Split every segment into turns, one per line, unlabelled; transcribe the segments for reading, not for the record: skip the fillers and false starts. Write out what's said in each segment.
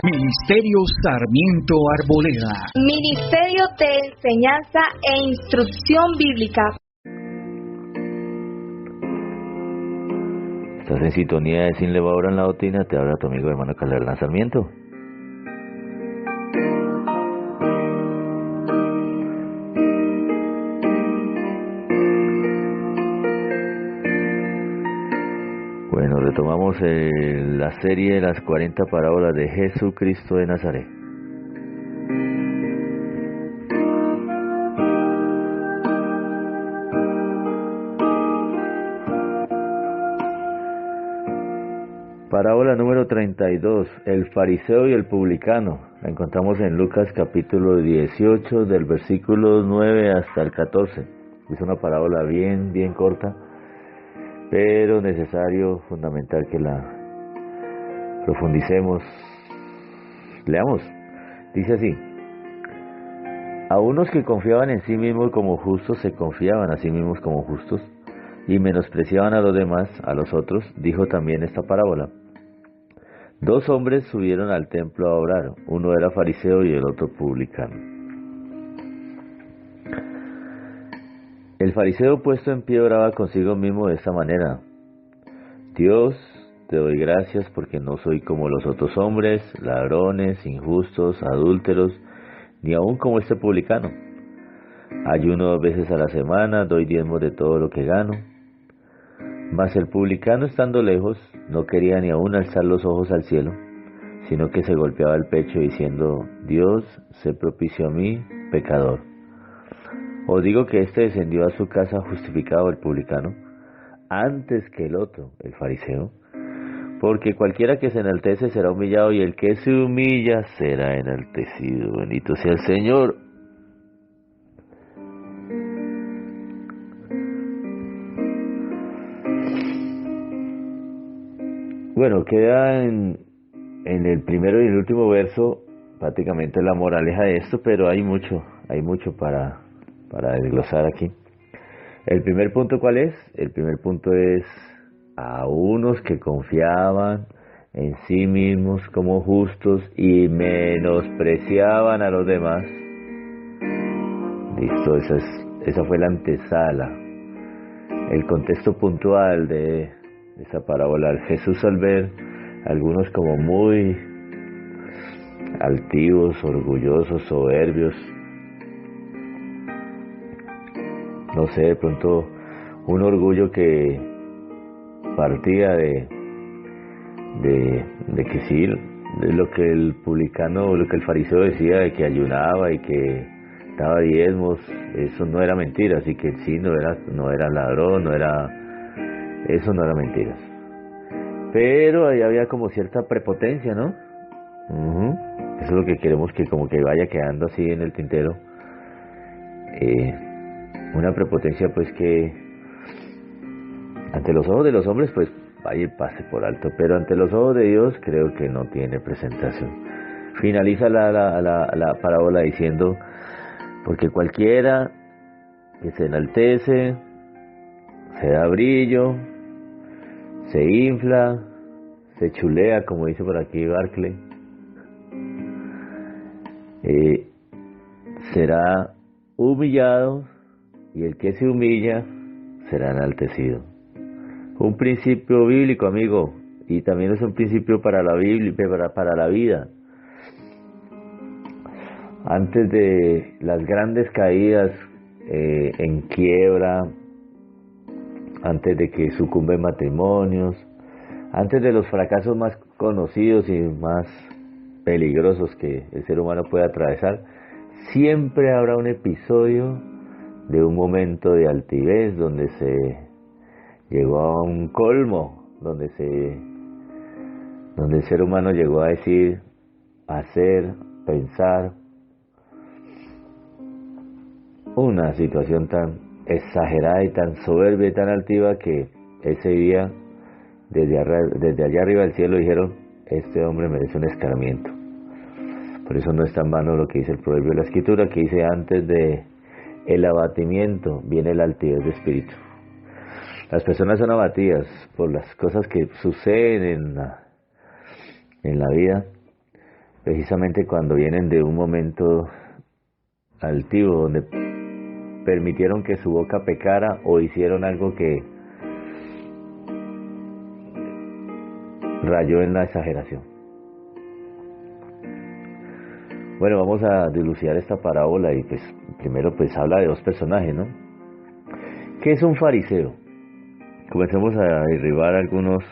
Ministerio Sarmiento Arboleda.
Ministerio de Enseñanza e Instrucción Bíblica.
Estás en sintonía de Sin Levadura en la Doctrina. Te habla tu amigo hermano Carlos Hernán Sarmiento. Bueno, retomamos la serie de las 40 parábolas de Jesucristo de Nazaret. Parábola número 32, el fariseo y el publicano. La encontramos en Lucas capítulo 18, del versículo 9 hasta el 14. Es una parábola bien corta, pero necesario, fundamental que la profundicemos. Leamos. Dice así: a unos que confiaban en sí mismos como justos, se confiaban a sí mismos como justos, y menospreciaban a los demás, a los otros, dijo también esta parábola. Dos hombres subieron al templo a orar, uno era fariseo y el otro publicano. El fariseo, puesto en pie, oraba consigo mismo de esta manera: Dios, te doy gracias porque no soy como los otros hombres, ladrones, injustos, adúlteros, ni aun como este publicano. Ayuno 2 veces a la semana, doy diezmos de todo lo que gano. Mas el publicano, estando lejos, no quería ni aun alzar los ojos al cielo, sino que se golpeaba el pecho diciendo: Dios, sé propicio a mí, pecador. Os digo que éste descendió a su casa justificado, el publicano, antes que el otro, el fariseo, porque cualquiera que se enaltece será humillado, y el que se humilla será enaltecido. Bendito sea el Señor. Bueno, queda en el primero y el último verso prácticamente la moraleja de esto, pero hay mucho para desglosar aquí. El primer punto, ¿cuál es? El primer punto es: a unos que confiaban en sí mismos como justos y menospreciaban a los demás. Listo, esa fue la antesala, el contexto puntual de esa parábola. Jesús, al ver a algunos como muy altivos, orgullosos, soberbios, no sé, de pronto un orgullo que partía de que sí, de lo que el publicano, lo que el fariseo decía, de que ayunaba y que daba diezmos, eso no era mentira, así que sí, no era ladrón, eso no era mentiras. Pero ahí había como cierta prepotencia, ¿no? Eso es lo que queremos, que como que vaya quedando así en el tintero. Una prepotencia pues que ante los ojos de los hombres pues vaya y pase por alto, pero ante los ojos de Dios creo que no tiene presentación. Finaliza la parábola diciendo: porque cualquiera que se enaltece, se da brillo, se infla, se chulea, como dice por aquí Barclay, será humillado, y el que se humilla será enaltecido. Un principio bíblico, amigo, y también es un principio para la Biblia, para la vida. Antes de las grandes caídas en quiebra, antes de que sucumben matrimonios, antes de los fracasos más conocidos y más peligrosos que el ser humano puede atravesar, siempre habrá un episodio de un momento de altivez donde se llegó a un colmo, donde el ser humano llegó a decir, hacer, pensar una situación tan exagerada y tan soberbia y tan altiva que ese día desde allá arriba del cielo dijeron: este hombre merece un escarmiento. Por eso no es tan vano lo que dice el proverbio de la Escritura, que dice: antes de el abatimiento viene la altivez de espíritu. Las personas son abatidas por las cosas que suceden en la vida, precisamente cuando vienen de un momento altivo donde permitieron que su boca pecara o hicieron algo que rayó en la exageración. Bueno, vamos a dilucidar esta parábola y pues primero pues habla de dos personajes, ¿no? ¿Qué es un fariseo? Comencemos a derribar algunos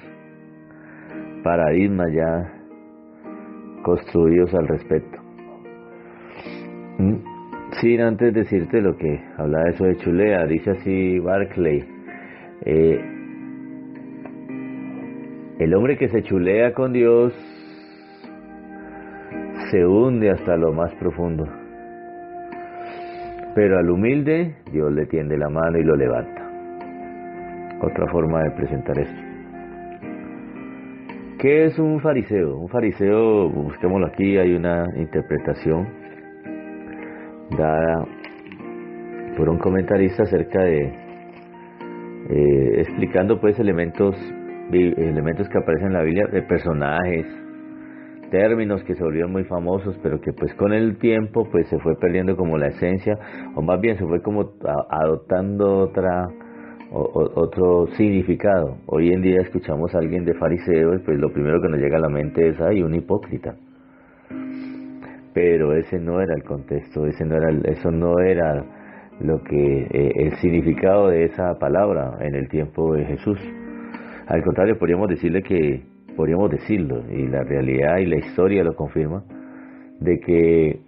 paradigmas ya construidos al respecto. Sin antes decirte lo que habla de eso de chulea, dice así Barclay, el hombre que se chulea con Dios se hunde hasta lo más profundo, pero al humilde Dios le tiende la mano y lo levanta. Otra forma de presentar esto. ¿Qué es un fariseo? Un fariseo, busquémoslo aquí, hay una interpretación dada por un comentarista acerca de explicando pues elementos que aparecen en la Biblia, de personajes, términos que se volvieron muy famosos, pero que pues con el tiempo pues se fue perdiendo como la esencia, o más bien se fue como adoptando otro significado. Hoy en día escuchamos a alguien de fariseo y pues lo primero que nos llega a la mente es un hipócrita. Pero ese no era el contexto, eso no era lo que el significado de esa palabra en el tiempo de Jesús. Al contrario, podríamos decirlo, y la realidad y la historia lo confirma, de que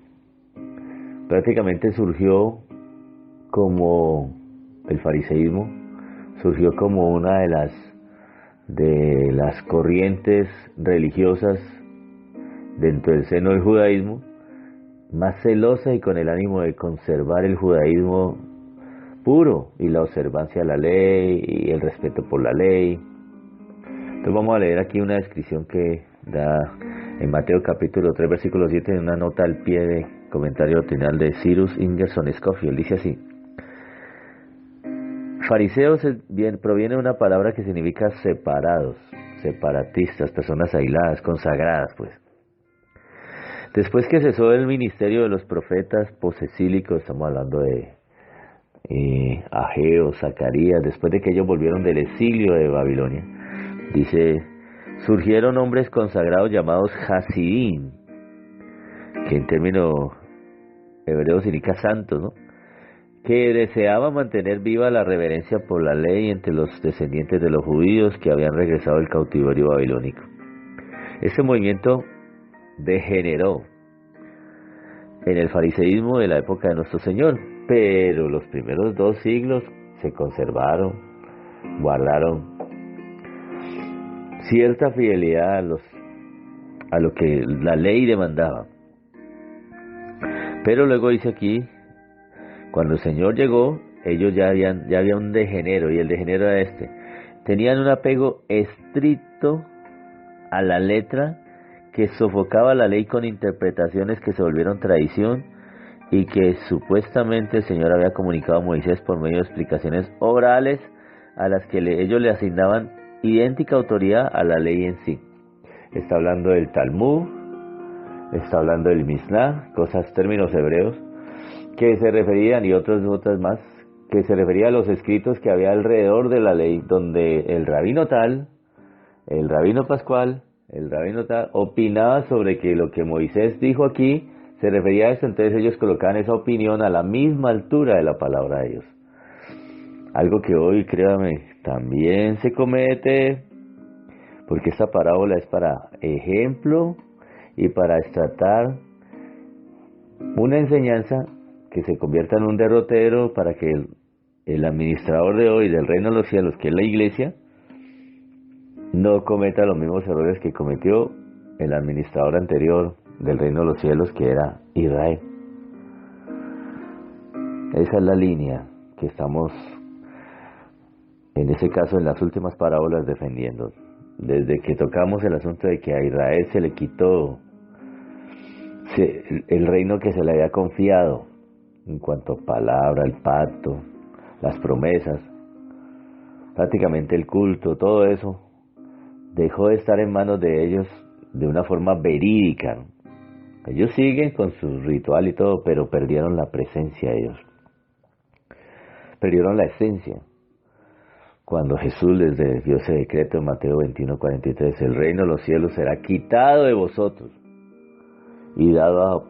prácticamente surgió como el fariseísmo, surgió como una de las corrientes religiosas dentro del seno del judaísmo, más celosa y con el ánimo de conservar el judaísmo puro y la observancia de la ley y el respeto por la ley. Entonces vamos a leer aquí una descripción que da en Mateo capítulo 3 versículo 7 en una nota al pie de comentario doctrinal de Cyrus Ingerson Scofield. Dice así: fariseos proviene de una palabra que significa separados, separatistas, personas aisladas, consagradas pues. Después que cesó el ministerio de los profetas posesílicos, estamos hablando de Ageo, Zacarías, después de que ellos volvieron del exilio de Babilonia, dice, surgieron hombres consagrados llamados Hasidim, que en términos hebreos significa santos, ¿no? Que deseaban mantener viva la reverencia por la ley entre los descendientes de los judíos que habían regresado del cautiverio babilónico. Este movimiento degeneró en el fariseísmo de la época de nuestro Señor, pero los primeros 2 siglos se conservaron, guardaron cierta fidelidad a lo que la ley demandaba. Pero luego dice aquí, cuando el Señor llegó, ellos ya había un degenero, y el degenero era tenían un apego estricto a la letra que sofocaba la ley con interpretaciones que se volvieron tradición y que supuestamente el Señor había comunicado a Moisés por medio de explicaciones orales a las que ellos le asignaban idéntica autoridad a la ley en sí. Está hablando del Talmud, está hablando del Mishnah, términos hebreos, que se referían, y otras más, que se refería a los escritos que había alrededor de la ley, donde el rabino tal, el rabino pascual, el rabino tal, opinaba sobre que lo que Moisés dijo aquí se refería a eso, entonces ellos colocaban esa opinión a la misma altura de la palabra de Dios. Algo que hoy, créame, también se comete, porque esta parábola es para ejemplo y para tratar una enseñanza que se convierta en un derrotero para que el administrador de hoy del reino de los cielos, que es la iglesia, no cometa los mismos errores que cometió el administrador anterior del reino de los cielos, que era Israel. Esa es la línea que estamos, en ese caso, en las últimas parábolas defendiendo. Desde que tocamos el asunto de que a Israel se le quitó el reino que se le había confiado, en cuanto a palabra, el pacto, las promesas, prácticamente el culto, todo eso dejó de estar en manos de ellos de una forma verídica. Ellos siguen con su ritual y todo, pero perdieron la presencia ellos. Perdieron la esencia. Cuando Jesús les dio ese decreto en Mateo 21:43, el reino de los cielos será quitado de vosotros y dado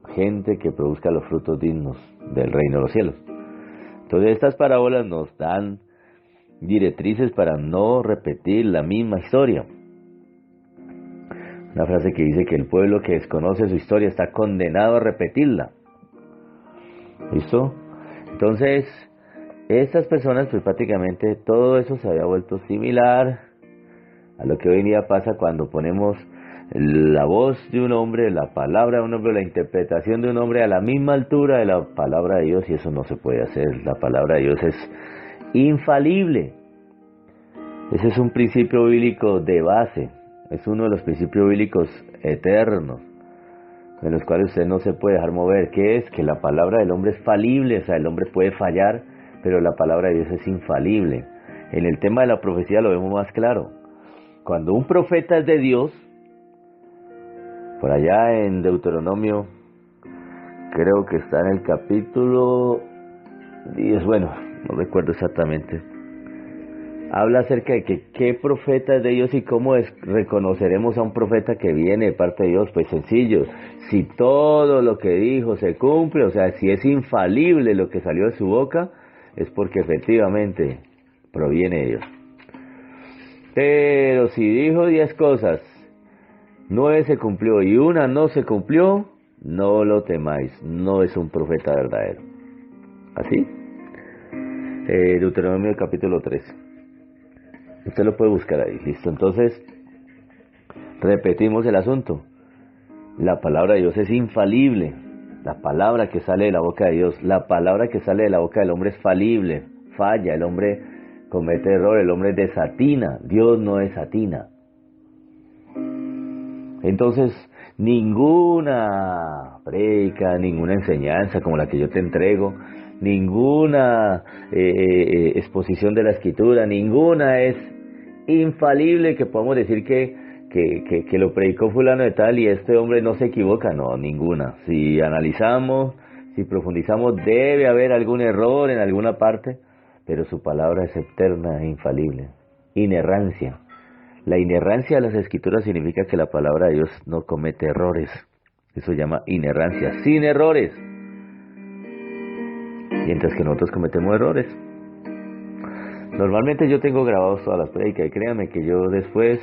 a gente que produzca los frutos dignos del reino de los cielos. Entonces estas parábolas nos dan directrices para no repetir la misma historia. Una frase que dice que el pueblo que desconoce su historia está condenado a repetirla. ¿Listo? Entonces, estas personas, pues prácticamente todo eso se había vuelto similar a lo que hoy en día pasa cuando ponemos la voz de un hombre, la palabra de un hombre, la interpretación de un hombre a la misma altura de la palabra de Dios, y eso no se puede hacer. La palabra de Dios es infalible. Ese es un principio bíblico de base, es uno de los principios bíblicos eternos, de los cuales usted no se puede dejar mover, que es que la palabra del hombre es falible, o sea, el hombre puede fallar, pero la palabra de Dios es infalible. En el tema de la profecía lo vemos más claro. Cuando un profeta es de Dios, por allá en Deuteronomio, creo que está en el capítulo 10, bueno, no recuerdo exactamente, habla acerca de que qué profeta es de Dios y cómo reconoceremos a un profeta que viene de parte de Dios. Pues sencillo, si todo lo que dijo se cumple, o sea, si es infalible lo que salió de su boca, es porque efectivamente proviene de Dios. Pero si dijo 10 cosas, 9 se cumplió y una no se cumplió, no lo temáis, no es un profeta verdadero. ¿Así? Deuteronomio capítulo 13. Usted lo puede buscar ahí, listo. Entonces, repetimos el asunto. La palabra de Dios es infalible. La palabra que sale de la boca de Dios, la palabra que sale de la boca del hombre es falible, falla, el hombre comete error, el hombre desatina, Dios no desatina. Entonces, ninguna prédica, ninguna enseñanza como la que yo te entrego, ninguna exposición de la Escritura, ninguna es infalible que podamos decir que lo predicó fulano de tal y este hombre no se equivoca. No, ninguna. Si analizamos, si profundizamos, debe haber algún error en alguna parte, pero su palabra es eterna e infalible. Inerrancia. La inerrancia de las Escrituras significa que la palabra de Dios no comete errores. Eso se llama inerrancia, sin errores. Mientras que nosotros cometemos errores. Normalmente yo tengo grabados todas las prédicas y créanme que yo después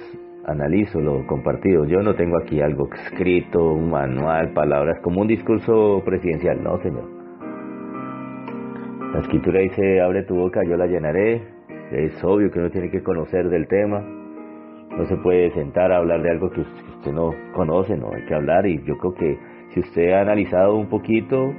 analizo lo compartido. Yo no tengo aquí algo escrito, un manual, palabras, como un discurso presidencial. No, señor. La Escritura dice, abre tu boca, yo la llenaré. Es obvio que uno tiene que conocer del tema. No se puede sentar a hablar de algo que usted no conoce, no, hay que hablar. Y yo creo que si usted ha analizado un poquito,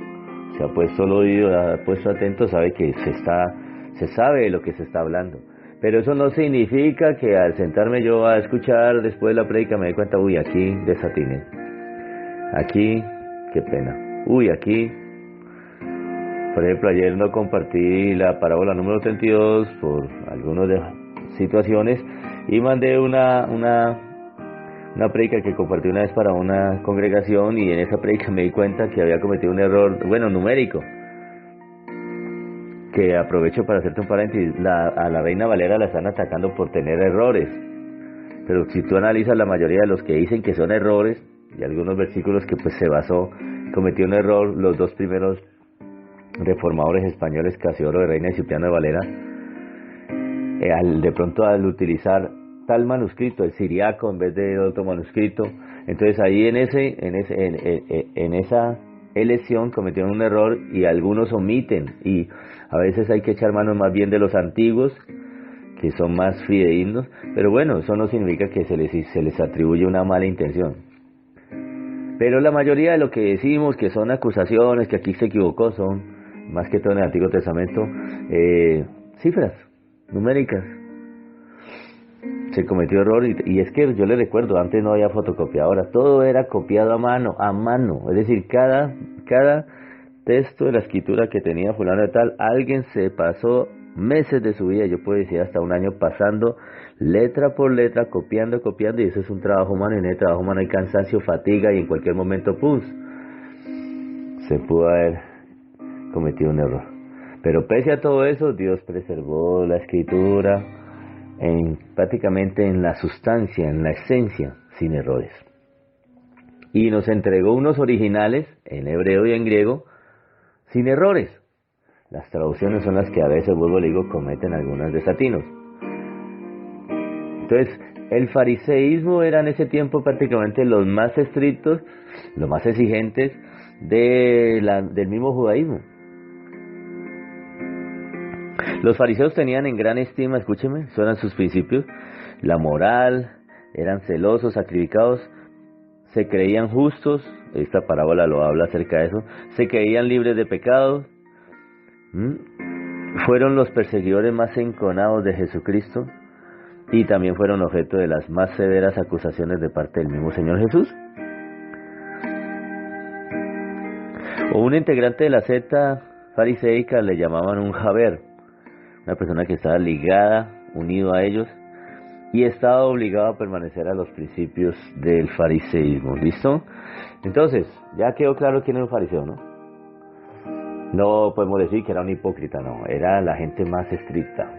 se ha puesto el oído, ha puesto atento, sabe que se sabe de lo que se está hablando. Pero eso no significa que al sentarme yo a escuchar después de la prédica me dé cuenta, uy, aquí desatiné. Aquí, qué pena. Uy, aquí. Por ejemplo, ayer no compartí la parábola número 32 por algunas de situaciones y mandé una prédica que compartí una vez para una congregación y en esa prédica me di cuenta que había cometido un error, bueno, numérico. Que aprovecho para hacerte un paréntesis, a la Reina Valera la están atacando por tener errores, pero si tú analizas la mayoría de los que dicen que son errores, y algunos versículos que pues se basó, cometió un error los dos primeros reformadores españoles, Casiodoro de Reina y Cipriano de Valera, de pronto al utilizar tal manuscrito, el siriaco en vez de otro manuscrito, entonces ahí en esa elección cometieron un error y algunos omiten, y a veces hay que echar mano más bien de los antiguos que son más fidedignos, pero bueno, eso no significa que se les atribuye una mala intención. Pero la mayoría de lo que decimos que son acusaciones, que aquí se equivocó, son más que todo en el Antiguo Testamento cifras numéricas. Se cometió error y es que yo le recuerdo, antes no había fotocopiadora, todo era copiado a mano, es decir, cada texto de la Escritura que tenía fulano de tal, alguien se pasó meses de su vida, yo puedo decir hasta un año, pasando letra por letra, copiando, y eso es un trabajo humano, y en el trabajo humano hay cansancio, fatiga, y en cualquier momento, se pudo haber cometido un error. Pero pese a todo eso, Dios preservó la escritura prácticamente en la sustancia, en la esencia, sin errores. Y nos entregó unos originales, en hebreo y en griego, sin errores. Las traducciones son las que a veces, vuelvo le digo, cometen algunos desatinos. Entonces, el fariseísmo era en ese tiempo prácticamente los más estrictos, los más exigentes del mismo judaísmo. Los fariseos tenían en gran estima, escúcheme, esos eran sus principios, la moral, eran celosos, sacrificados, se creían justos, esta parábola lo habla acerca de eso, se creían libres de pecados, fueron los perseguidores más enconados de Jesucristo y también fueron objeto de las más severas acusaciones de parte del mismo Señor Jesús. O un integrante de la secta fariseica le llamaban un jaber, una persona que estaba ligada, unido a ellos, y estaba obligado a permanecer a los principios del fariseísmo. ¿Listo? Entonces, ya quedó claro quién era un fariseo, ¿no? No podemos decir que era un hipócrita, no. Era la gente más estricta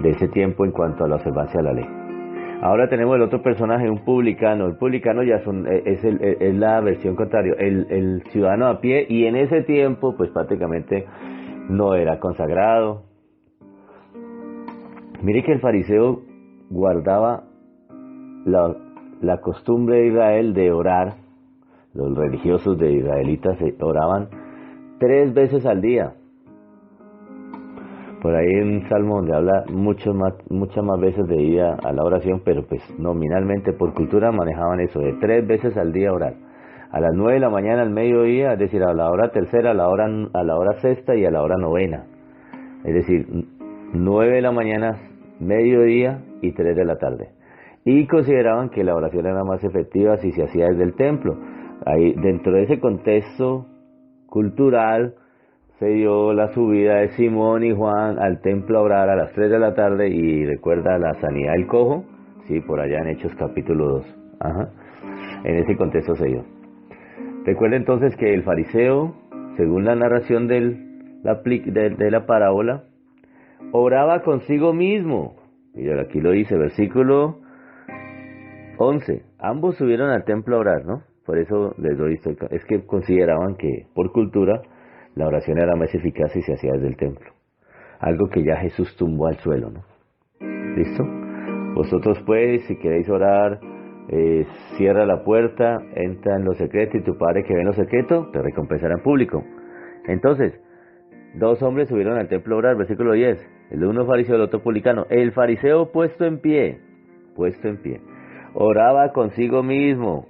de ese tiempo en cuanto a la observancia de la ley. Ahora tenemos el otro personaje, un publicano. El publicano ya es la versión contraria, el ciudadano a pie, y en ese tiempo, pues prácticamente no era consagrado. Mire que el fariseo guardaba la costumbre de Israel de orar. Los religiosos de israelitas oraban 3 veces al día. Por ahí hay un salmo donde habla muchas más veces de ida a la oración, pero pues nominalmente por cultura manejaban eso, de 3 veces al día orar. A las 9 de la mañana, al mediodía, es decir, a la hora tercera, a la hora sexta y a la hora novena. Es decir, 9 de la mañana, mediodía y 3 de la tarde. Y consideraban que la oración era más efectiva si se hacía desde el templo. Ahí, dentro de ese contexto cultural, se dio la subida de Simón y Juan al templo a orar a las 3 de la tarde, y recuerda la sanidad del cojo, sí, por allá en Hechos capítulo 2. En ese contexto se dio. Recuerda entonces que el fariseo, según la narración de la parábola, oraba consigo mismo. Y aquí lo dice, versículo 11. Ambos subieron al templo a orar, ¿no? Por eso les doy esto. Es que consideraban que, por cultura, la oración era más eficaz si se hacía desde el templo. Algo que ya Jesús tumbó al suelo, ¿no? ¿Listo? Vosotros pues, si queréis orar, cierra la puerta, entra en lo secreto, y tu Padre que ve en lo secreto te recompensará en público. Entonces, 2 hombres subieron al templo a orar, versículo 10. El uno fariseo, el otro publicano. El fariseo puesto en pie, oraba consigo mismo.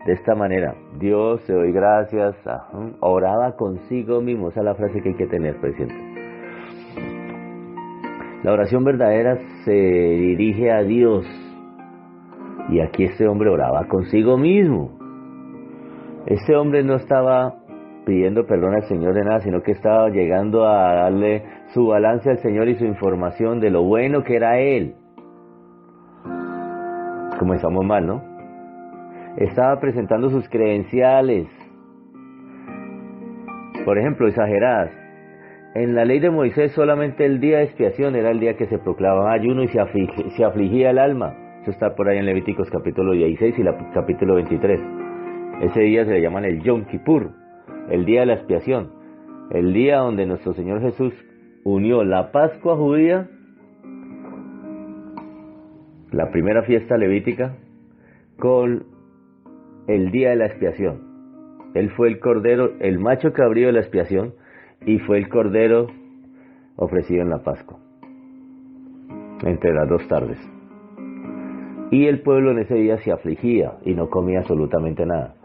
De esta manera: Dios, te doy gracias. Oraba consigo mismo. Esa es la frase que hay que tener presente. La oración verdadera se dirige a Dios. Y aquí este hombre oraba consigo mismo. Este hombre no estaba pidiendo perdón al Señor de nada, sino que estaba llegando a darle su balance al Señor y su información de lo bueno que era Él. Comenzamos mal, ¿no? Estaba presentando sus credenciales, por ejemplo, exageradas. En la ley de Moisés solamente el día de expiación era el día que se proclamaba ayuno y se afligía el alma. Eso está por ahí en Levíticos capítulo 16 y capítulo 23. Ese día se le llaman el Yom Kippur, el día de la expiación, el día donde nuestro Señor Jesús unió la Pascua judía, la primera fiesta levítica, con el día de la expiación. Él fue el cordero, el macho cabrío de la expiación, y fue el cordero ofrecido en la Pascua, entre las 2 tardes. Y el pueblo en ese día se afligía y no comía absolutamente nada.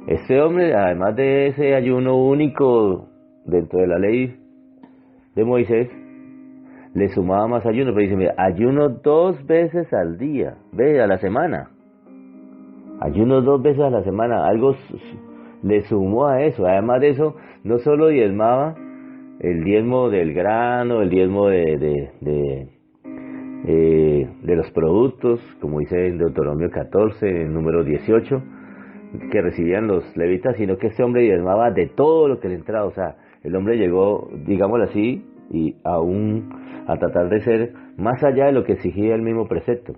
Este hombre, además de ese ayuno único dentro de la ley de Moisés, le sumaba más ayuno, pero dice, mira, ayuno 2 veces al día, a la semana. Ayuno 2 veces a la semana, algo le sumó a eso. Además de eso, no solo diezmaba el diezmo del grano, el diezmo de los productos, como dice en Deuteronomio 14, en número 18, que recibían los levitas, sino que este hombre diezmaba de todo lo que le entraba. O sea, el hombre llegó, digámoslo así, y aún a tratar de ser más allá de lo que exigía el mismo precepto.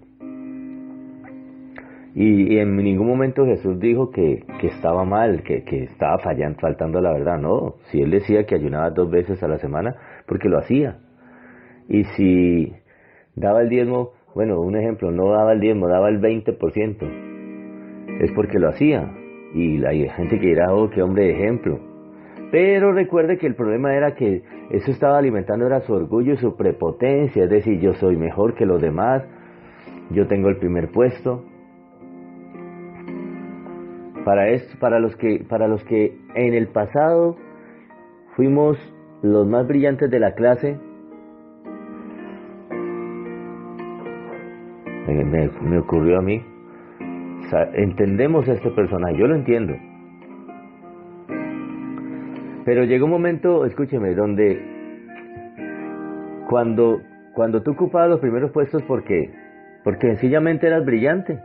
Y en ningún momento Jesús dijo que estaba mal, que estaba faltando a la verdad. No, si él decía que ayunaba 2 veces a la semana, porque lo hacía. Y si daba el diezmo, bueno, un ejemplo, no daba el diezmo, daba el 20%, es porque lo hacía. Y hay gente que dirá, oh, qué hombre de ejemplo. Pero recuerde que el problema era que eso estaba alimentando era su orgullo y su prepotencia, es decir, yo soy mejor que los demás, yo tengo el primer puesto. Para los que en el pasado fuimos los más brillantes de la clase, me ocurrió a mí. O sea, entendemos a este personaje, yo lo entiendo. Pero llegó un momento, escúcheme, donde cuando tú ocupabas los primeros puestos, porque sencillamente eras brillante.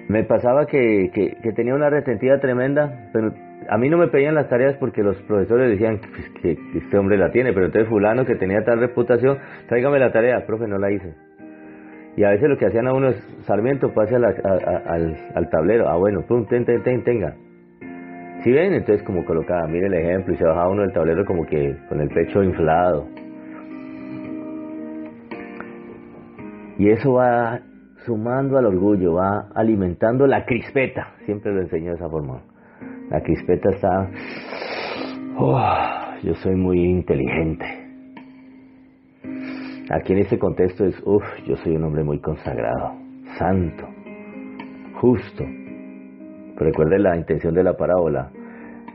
Me pasaba que tenía una retentiva tremenda, pero a mí no me pedían las tareas porque los profesores decían que este hombre la tiene, pero entonces fulano que tenía tal reputación, tráigame la tarea, profe, no la hice. Y a veces lo que hacían a uno es, Sarmiento, pase al tablero, bueno, pum, tenga. ¿Sí ven? Entonces como colocaba, mire el ejemplo, y se bajaba uno del tablero como que con el pecho inflado. Y eso va sumando al orgullo, va alimentando la crispeta, siempre lo enseño de esa forma. La crispeta está, yo soy muy inteligente. Aquí en este contexto es, yo soy un hombre muy consagrado, santo, justo. Pero recuerde la intención de la parábola,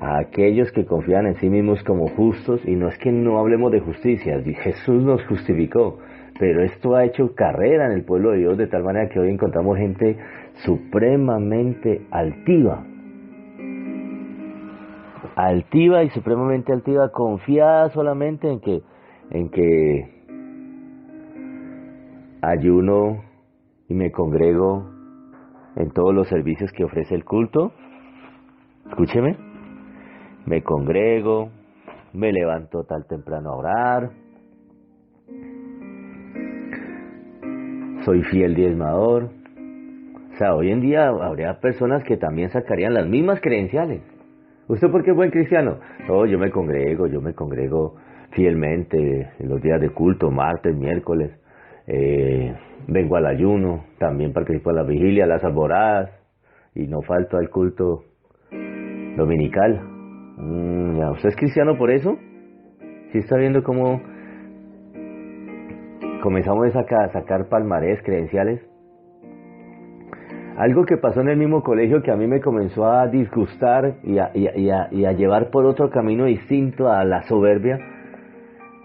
a aquellos que confían en sí mismos como justos, y no es que no hablemos de justicia, Jesús nos justificó, pero esto ha hecho carrera en el pueblo de Dios de tal manera que hoy encontramos gente supremamente altiva y supremamente altiva, confiada solamente en que ayuno y me congrego en todos los servicios que ofrece el culto. Escúcheme, me congrego, me levanto tal temprano a orar, soy fiel diezmador. O sea, hoy en día habría personas que también sacarían las mismas credenciales. ¿Usted por qué es buen cristiano? No, yo me congrego fielmente en los días de culto, martes, miércoles, vengo al ayuno, también participo en la vigilia, las alboradas, y no falto al culto dominical. ¿Usted es cristiano por eso? ¿Sí está viendo cómo comenzamos a sacar palmarés, credenciales? Algo que pasó en el mismo colegio que a mí me comenzó a disgustar y a llevar por otro camino distinto a la soberbia,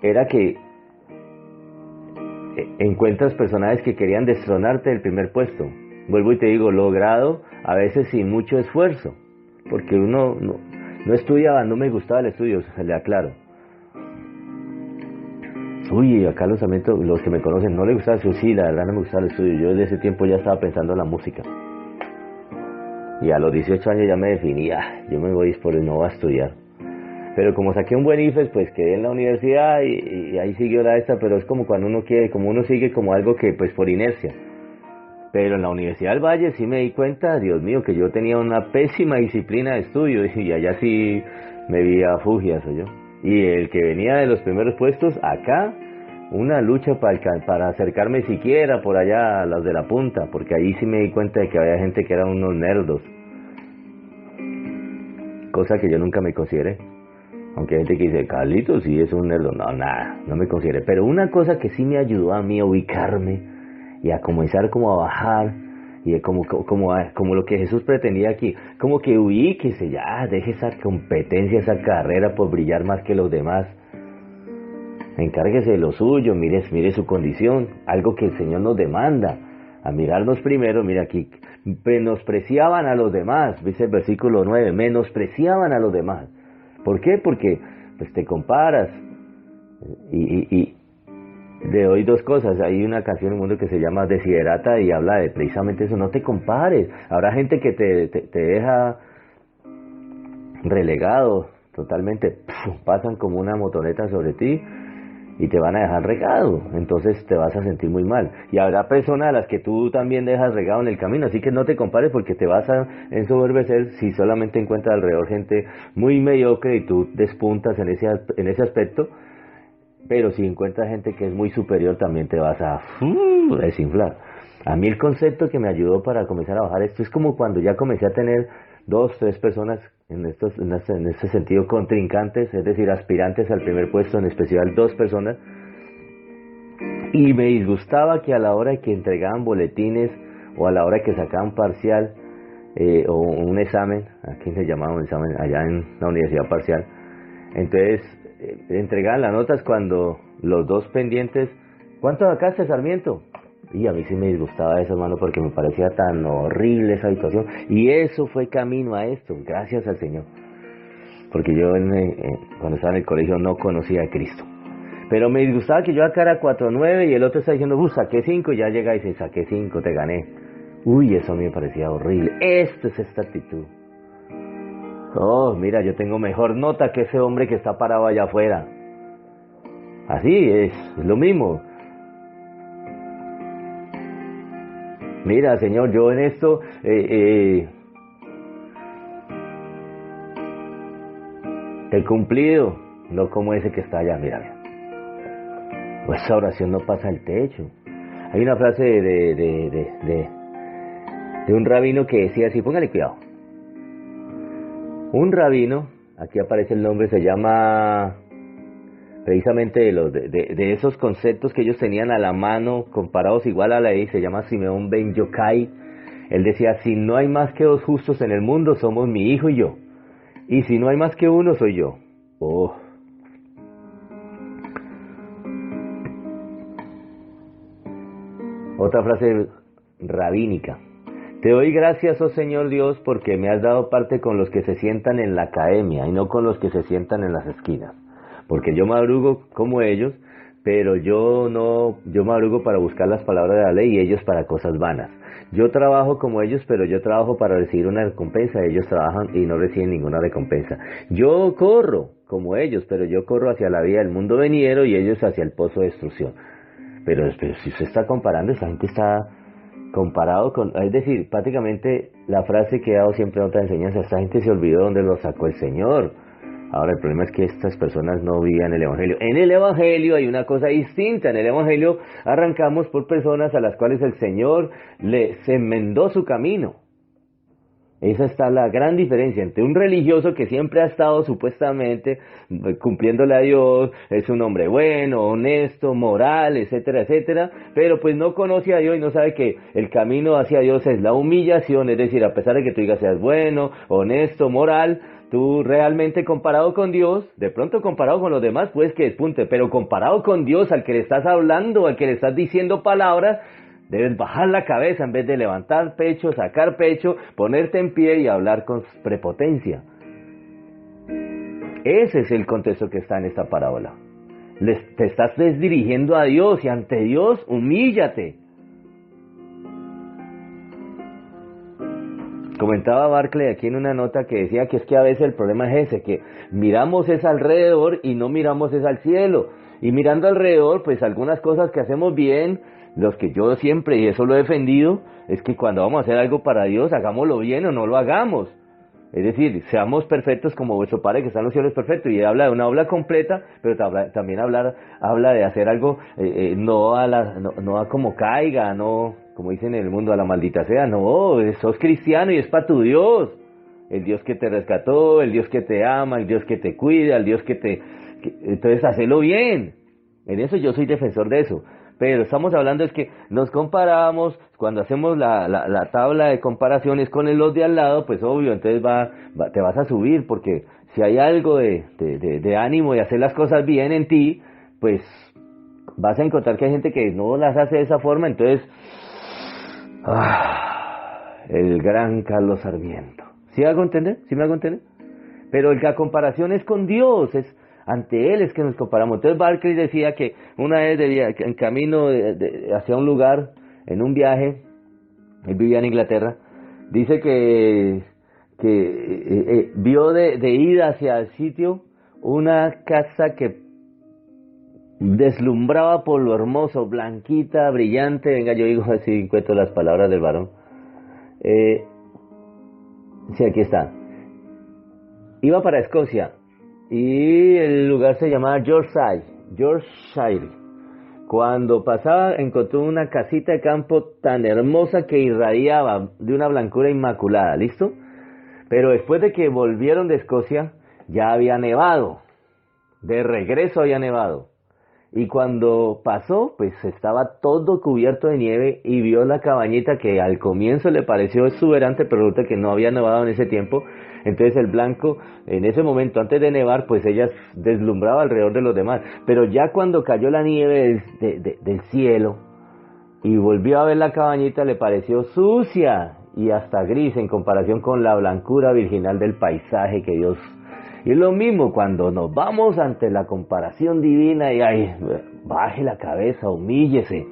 era que encuentras personajes que querían destronarte del primer puesto. Vuelvo y te digo, logrado a veces sin mucho esfuerzo, porque uno no estudiaba, no me gustaba el estudio, se le aclaro. A Carlos Sarmiento, los que me conocen, no le gustaba eso. Sí, la verdad no me gustaba el estudio. Yo desde ese tiempo ya estaba pensando en la música. Y a los 18 años ya me definía, yo me voy por el no voy a estudiar. Pero como saqué un buen IFES, pues quedé en la universidad y ahí siguió la esta, pero es como cuando uno quiere, como uno sigue como algo que pues por inercia. Pero en la Universidad del Valle sí me di cuenta, Dios mío, que yo tenía una pésima disciplina de estudio y allá sí me vi a fugias, yo. Y el que venía de los primeros puestos, acá, una lucha para acercarme siquiera por allá a las de la punta, porque ahí sí me di cuenta de que había gente que eran unos nerdos, cosa que yo nunca me consideré. Aunque hay gente que dice, Carlitos, sí es un nerdo. No, nada, no me consideré. Pero una cosa que sí me ayudó a mí a ubicarme y a comenzar como a bajar, y como lo que Jesús pretendía aquí, como que ubíquese ya, deje esa competencia, esa carrera por brillar más que los demás. Encárguese de lo suyo, mire su condición, algo que el Señor nos demanda, a mirarnos primero. Mira aquí, menospreciaban a los demás, dice el versículo 9, menospreciaban a los demás. ¿Por qué? Porque pues te comparas. Y le doy dos cosas. Hay una canción en el mundo que se llama Desiderata y habla de precisamente eso, no te compares. Habrá gente que te deja relegado totalmente, pasan como una motoneta sobre ti y te van a dejar regado, entonces te vas a sentir muy mal. Y habrá personas a las que tú también dejas regado en el camino, así que no te compares porque te vas a ensoberbecer si solamente encuentras alrededor gente muy mediocre y tú despuntas en ese aspecto. Pero si encuentras gente que es muy superior, también te vas a desinflar. A mí el concepto que me ayudó para comenzar a bajar esto es como cuando ya comencé a tener 2, 3 personas en este sentido contrincantes, es decir, aspirantes al primer puesto, en especial 2 personas, y me disgustaba que a la hora que entregaban boletines o a la hora que sacaban parcial o un examen, aquí se llamaba un examen allá en la universidad parcial, entonces entregaban las notas cuando los 2 pendientes, ¿cuánto sacaste, Sarmiento? Y a mí sí me disgustaba eso, hermano, porque me parecía tan horrible esa situación. Y eso fue camino a esto, gracias al Señor. Porque yo cuando estaba en el colegio no conocía a Cristo. Pero me disgustaba que yo sacara 4.9 y el otro está diciendo, saqué 5, y ya llega y dice, saqué 5, te gané. Uy, eso a mí me parecía horrible. Esto es esta actitud. Oh, mira, yo tengo mejor nota que ese hombre que está parado allá afuera. Así es lo mismo. Mira, Señor, yo en esto he cumplido, no como ese que está allá, mira. Pues esa oración no pasa el techo. Hay una frase de un rabino que decía así, póngale cuidado. Un rabino, aquí aparece el nombre, se llama precisamente de esos conceptos que ellos tenían a la mano, comparados igual a la ley, se llama Simeón Ben Yochai. Él decía, si no hay más que 2 justos en el mundo, somos mi hijo y yo. Y si no hay más que uno, soy yo. Oh. Otra frase rabínica. Te doy gracias, oh Señor Dios, porque me has dado parte con los que se sientan en la academia y no con los que se sientan en las esquinas. Porque yo madrugo como ellos, pero yo madrugo para buscar las palabras de la ley y ellos para cosas vanas. Yo trabajo como ellos, pero yo trabajo para recibir una recompensa, ellos trabajan y no reciben ninguna recompensa. Yo corro como ellos, pero yo corro hacia la vida del mundo venidero y ellos hacia el pozo de destrucción. Pero si usted está comparando, esa gente está comparado con, es decir, prácticamente la frase que he dado siempre en otra enseñanza, esta gente se olvidó dónde lo sacó el Señor. Ahora el problema es que estas personas no vivían el Evangelio. En el Evangelio hay una cosa distinta. En el Evangelio arrancamos por personas a las cuales el Señor se enmendó su camino. Esa está la gran diferencia entre un religioso que siempre ha estado supuestamente cumpliéndole a Dios, es un hombre bueno, honesto, moral, etcétera, etcétera, pero pues no conoce a Dios y no sabe que el camino hacia Dios es la humillación, es decir, a pesar de que tú digas seas bueno, honesto, moral, tú realmente comparado con Dios, de pronto comparado con los demás, pues que despunte, pero comparado con Dios, al que le estás hablando, al que le estás diciendo palabras, debes bajar la cabeza en vez de levantar pecho, sacar pecho, ponerte en pie y hablar con prepotencia. Ese es el contexto que está en esta parábola. Te estás desdirigiendo a Dios y ante Dios humíllate. Comentaba Barclay aquí en una nota que decía que es que a veces el problema es ese, que miramos es alrededor y no miramos es al cielo. Y mirando alrededor, pues algunas cosas que hacemos bien, los que yo siempre, y eso lo he defendido, es que cuando vamos a hacer algo para Dios, hagámoslo bien o no lo hagamos. Es decir, seamos perfectos como vuestro Padre que está en los cielos es perfecto. Y habla de una obra completa, pero también habla de hacer algo, no a como caiga, no, como dicen en el mundo, a la maldita sea. No, sos cristiano y es para tu Dios. El Dios que te rescató, el Dios que te ama, el Dios que te cuida, el Dios entonces, hacelo bien. En eso yo soy defensor de eso. Pero estamos hablando es que nos comparamos, cuando hacemos la tabla de comparaciones con los de al lado, pues obvio, entonces te vas a subir, porque si hay algo de ánimo y hacer las cosas bien en ti, pues vas a encontrar que hay gente que no las hace de esa forma, entonces, el gran Carlos Sarmiento. ¿Sí me hago entender? ¿Sí me hago entender? Pero la comparación es con Dios, ante Él es que nos comparamos. Entonces Barclay decía que una vez en camino hacia un lugar, en un viaje, él vivía en Inglaterra, dice que vio de ida hacia el sitio una casa que deslumbraba por lo hermoso, blanquita, brillante. Venga, yo digo así, encuentro las palabras del varón. Sí, aquí está. Iba para Escocia y el lugar se llamaba Yorkshire. Cuando pasaba encontró una casita de campo tan hermosa que irradiaba de una blancura inmaculada, ¿listo? Pero después de que volvieron de Escocia ya había nevado, de regreso había nevado. Y cuando pasó, pues estaba todo cubierto de nieve y vio la cabañita que al comienzo le pareció exuberante, pero resulta que no había nevado en ese tiempo. Entonces el blanco, en ese momento, antes de nevar, pues ella deslumbraba alrededor de los demás. Pero ya cuando cayó la nieve del cielo y volvió a ver la cabañita, le pareció sucia y hasta gris en comparación con la blancura virginal del paisaje que Dios... Y es lo mismo cuando nos vamos ante la comparación divina y ay, baje la cabeza, humíllese.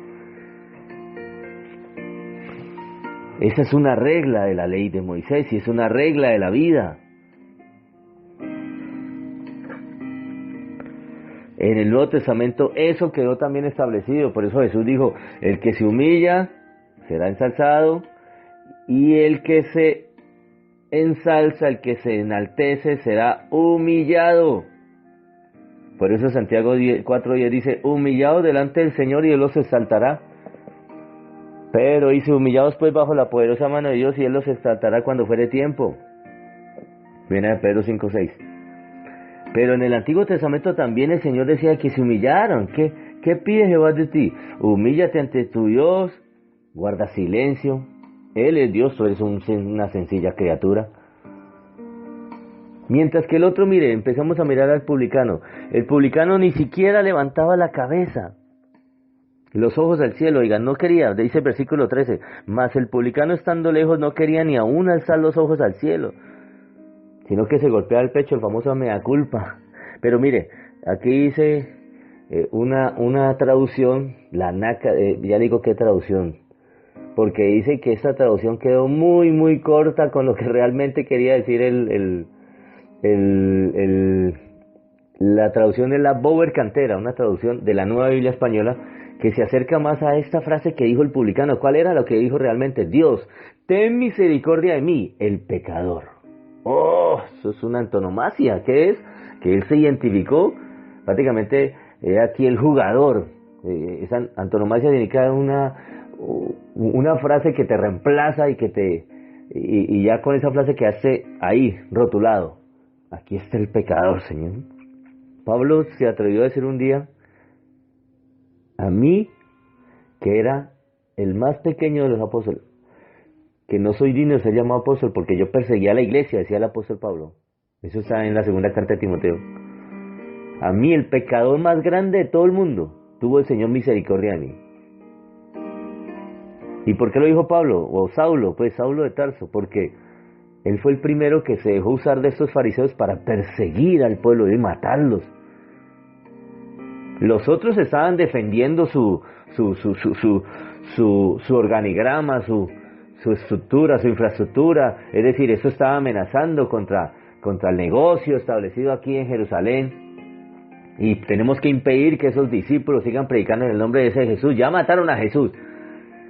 Esa es una regla de la ley de Moisés y es una regla de la vida. En el Nuevo Testamento eso quedó también establecido, por eso Jesús dijo, el que se humilla será ensalzado y el que se ensalza, el que se enaltece será humillado. Por eso Santiago 4:10 dice, humillados delante del Señor y Él los exaltará. Pero dice, humillados pues bajo la poderosa mano de Dios y Él los exaltará cuando fuere tiempo. Viene de Pedro 5:6. Pero en el Antiguo Testamento también el Señor decía que se humillaron. ¿Qué pide Jehová de ti? Humíllate ante tu Dios, guarda silencio. Él es Dios, tú eres una sencilla criatura. Mientras que el otro, mire, empezamos a mirar al publicano. El publicano ni siquiera levantaba la cabeza, los ojos al cielo, oigan, no quería, dice el versículo 13, mas el publicano estando lejos no quería ni aún alzar los ojos al cielo, sino que se golpeaba el pecho, el famoso mea culpa. Pero mire, aquí dice una traducción, la NACA, ya digo qué traducción, porque dice que esta traducción quedó muy corta con lo que realmente quería decir la traducción de la Bower Cantera, una traducción de la Nueva Biblia Española, que se acerca más a esta frase que dijo el publicano. ¿Cuál era lo que dijo realmente? Dios, ten misericordia de mí, el pecador. Oh, eso es una antonomasia. ¿Qué es? Que él se identificó, prácticamente aquí el jugador. Esa antonomasia significa una frase que te reemplaza y que y ya con esa frase quedaste ahí, rotulado. Aquí está el pecador, Señor. Pablo se atrevió a decir un día, a mí, que era el más pequeño de los apóstoles, que no soy digno de ser llamado apóstol porque yo perseguía a la iglesia, decía el apóstol Pablo. Eso está en la segunda carta de Timoteo. A mí, el pecador más grande de todo el mundo, tuvo el Señor misericordia de mí. ¿Y por qué lo dijo Pablo? O Saulo, pues Saulo de Tarso, porque él fue el primero que se dejó usar de estos fariseos para perseguir al pueblo y matarlos. Los otros estaban defendiendo su organigrama, su estructura, su infraestructura. Es decir, eso estaba amenazando contra el negocio establecido aquí en Jerusalén. Y tenemos que impedir que esos discípulos sigan predicando en el nombre de ese Jesús. Ya mataron a Jesús,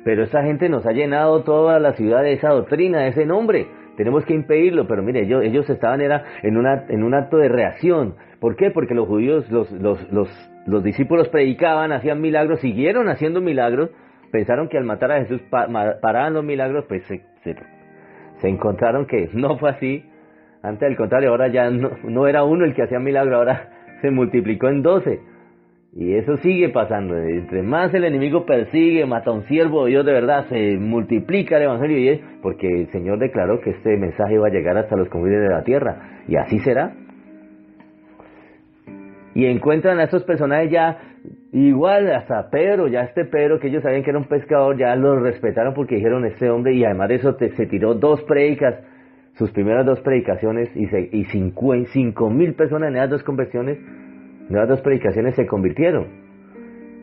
pero esta gente nos ha llenado toda la ciudad de esa doctrina, de ese nombre. Tenemos que impedirlo, pero mire, ellos estaban en un acto de reacción. ¿Por qué? Porque los judíos, los discípulos predicaban, hacían milagros, siguieron haciendo milagros, pensaron que al matar a Jesús paraban los milagros, pues se encontraron que no fue así. Antes, al contrario, ahora ya no era uno el que hacía milagros, ahora se multiplicó en 12. Y eso sigue pasando. Entre más el enemigo persigue, mata a un siervo de Dios de verdad, se multiplica el evangelio, y es porque el Señor declaró que este mensaje iba a llegar hasta los confines de la tierra, y así será. Y encuentran a estos personajes ya igual, hasta Pedro, Pedro, que ellos sabían que era un pescador, ya lo respetaron porque dijeron este hombre, y además de eso se tiró 2 prédicas, sus primeras 2 predicaciones, y 5,000 personas en esas 2 conversiones. Nuevas dos predicaciones se convirtieron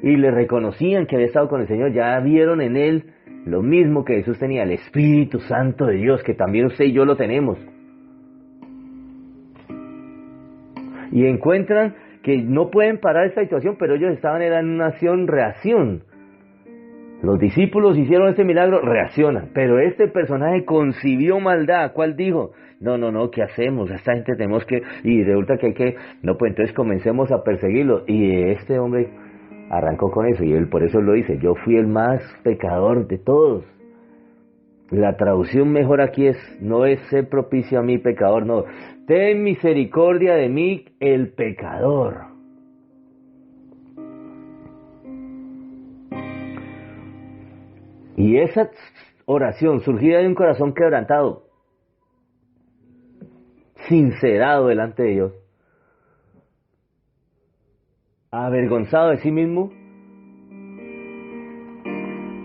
y le reconocían que había estado con el Señor. Ya vieron en él lo mismo que Jesús tenía, el Espíritu Santo de Dios, que también usted y yo lo tenemos. Y encuentran que no pueden parar esta situación, pero ellos estaban en una acción-reacción. Los discípulos hicieron este milagro, reaccionan, pero este personaje concibió maldad. ¿Cuál dijo? No, ¿qué hacemos? A esta gente tenemos que... Y resulta que hay que... No, pues entonces comencemos a perseguirlo. Y este hombre arrancó con eso, y él por eso lo dice: yo fui el más pecador de todos. La traducción mejor aquí no es ser propicio a mí, pecador, no. Ten misericordia de mí, el pecador. Y esa oración surgida de un corazón quebrantado, sincerado delante de Dios, avergonzado de sí mismo,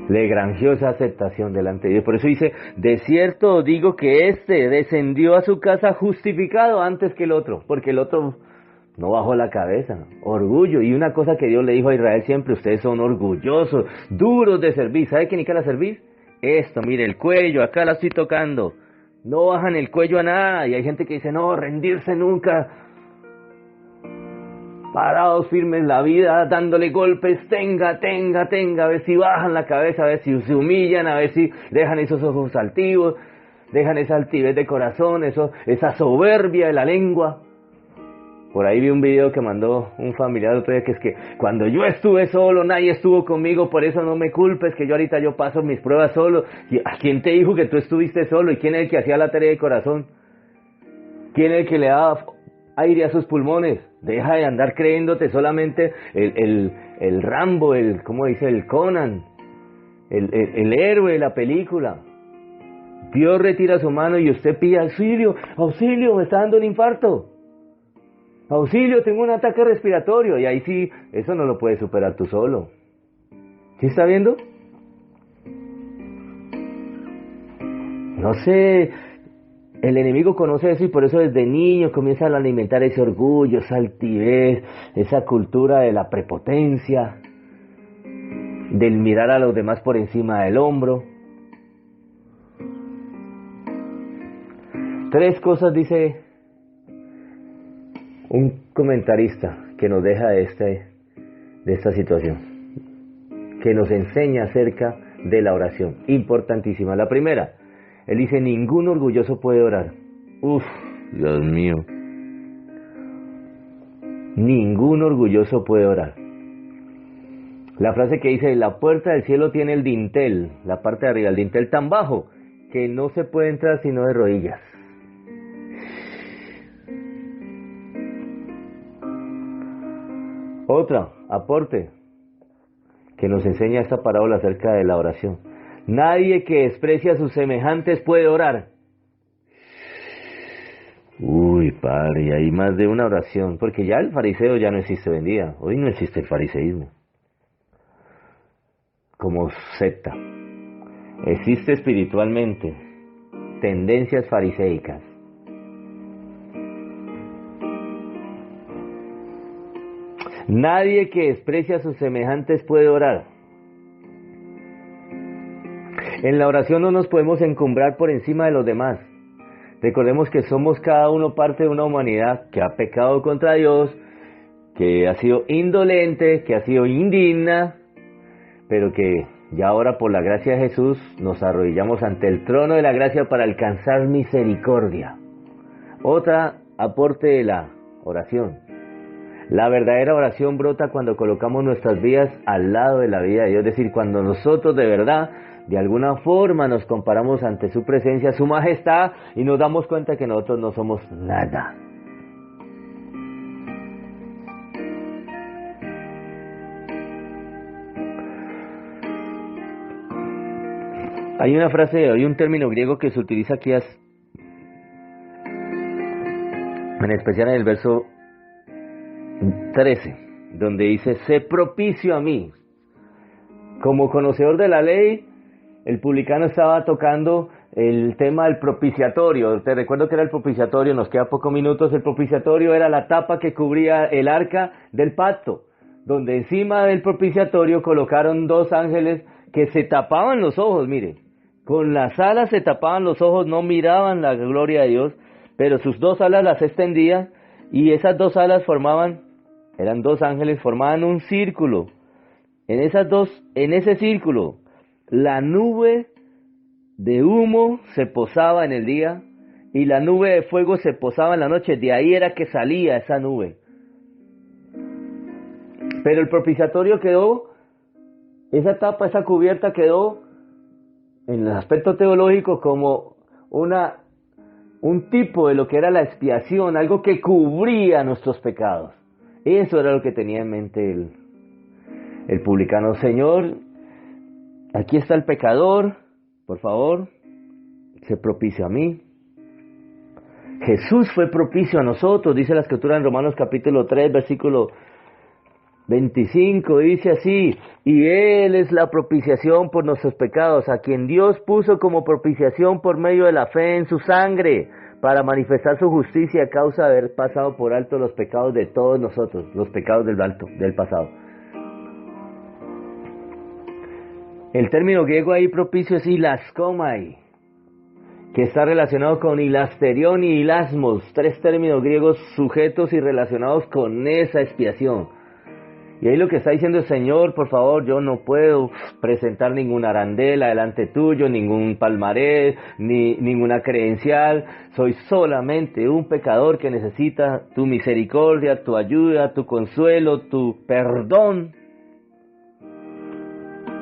le granjeó esa aceptación delante de Dios. Por eso dice: de cierto os digo que éste descendió a su casa justificado antes que el otro, porque el otro no bajó la cabeza. Orgullo. Y una cosa que Dios le dijo a Israel siempre: ustedes son orgullosos, duros de servir. ¿Sabe quién hay que servir? Esto, mire, el cuello, acá la estoy tocando. No bajan el cuello a nada. Y hay gente que dice: no, rendirse nunca. Parados firmes en la vida, dándole golpes, tenga, a ver si bajan la cabeza, a ver si se humillan, a ver si dejan esos ojos altivos, dejan esa altivez de corazón, esa soberbia de la lengua. Por ahí vi un video que mandó un familiar otro día, que es que cuando yo estuve solo, nadie estuvo conmigo, por eso no me culpes, que yo ahorita paso mis pruebas solo. ¿A quién te dijo que tú estuviste solo? ¿Y quién es el que hacía la tarea de corazón? ¿Quién es el que le daba aire a sus pulmones? Deja de andar creyéndote solamente el Rambo, ¿cómo dice? El Conan, el héroe de la película. Dios retira su mano y usted pide: auxilio, me está dando un infarto. Auxilio, tengo un ataque respiratorio. Y ahí sí, eso no lo puedes superar tú solo. ¿Sí está viendo? No sé, el enemigo conoce eso y por eso desde niño comienzan a alimentar ese orgullo, esa altivez, esa cultura de la prepotencia, del mirar a los demás por encima del hombro. 3 cosas dice un comentarista que nos deja de esta situación, que nos enseña acerca de la oración, importantísima. La primera, él dice: ningún orgulloso puede orar. Dios mío. Ningún orgulloso puede orar. La frase que dice: la puerta del cielo tiene el dintel, la parte de arriba, el dintel tan bajo que no se puede entrar sino de rodillas. Otra, aporte, que nos enseña esta parábola acerca de la oración: nadie que desprecia a sus semejantes puede orar. Padre, y hay más de una oración, porque ya el fariseo ya no existe hoy en día. Hoy no existe el fariseísmo como secta. Existe espiritualmente tendencias fariseicas. Nadie que desprecia a sus semejantes puede orar. En la oración no nos podemos encumbrar por encima de los demás. Recordemos que somos cada uno parte de una humanidad que ha pecado contra Dios, que ha sido indolente, que ha sido indigna, pero que ya ahora por la gracia de Jesús nos arrodillamos ante el trono de la gracia para alcanzar misericordia. Otra aporte de la oración: la verdadera oración brota cuando colocamos nuestras vidas al lado de la vida de Dios, es decir, cuando nosotros de verdad, de alguna forma, nos comparamos ante su presencia, su majestad, y nos damos cuenta que nosotros no somos nada. Hay una frase, hay un término griego que se utiliza aquí, en especial en el verso 13, donde dice: sé propicio a mí. Como conocedor de la ley, el publicano estaba tocando el tema del propiciatorio. Te recuerdo que era el propiciatorio, nos queda pocos minutos. El propiciatorio era la tapa que cubría el arca del pacto, donde encima del propiciatorio colocaron dos ángeles que se tapaban los ojos, mire, con las alas se tapaban los ojos, no miraban la gloria de Dios, pero sus dos alas las extendían y esas dos alas eran dos ángeles, formaban un círculo. En ese círculo, la nube de humo se posaba en el día y la nube de fuego se posaba en la noche. De ahí era que salía esa nube. Pero el propiciatorio quedó, esa tapa, esa cubierta quedó en el aspecto teológico como un tipo de lo que era la expiación, algo que cubría nuestros pecados. Eso era lo que tenía en mente el publicano. Señor, aquí está el pecador, por favor, se propicio a mí. Jesús fue propicio a nosotros, dice la Escritura en Romanos capítulo 3, versículo 25, dice así: y Él es la propiciación por nuestros pecados, a quien Dios puso como propiciación por medio de la fe en su sangre, para manifestar su justicia a causa de haber pasado por alto los pecados de todos nosotros, los pecados del pasado. El término griego ahí propicio es hilaskomai, que está relacionado con hilasterión y hilasmos, tres términos griegos sujetos y relacionados con esa expiación. Y ahí lo que está diciendo el Señor: por favor, yo no puedo presentar ninguna arandela delante tuyo, ningún palmarés, ni ninguna credencial. Soy solamente un pecador que necesita tu misericordia, tu ayuda, tu consuelo, tu perdón.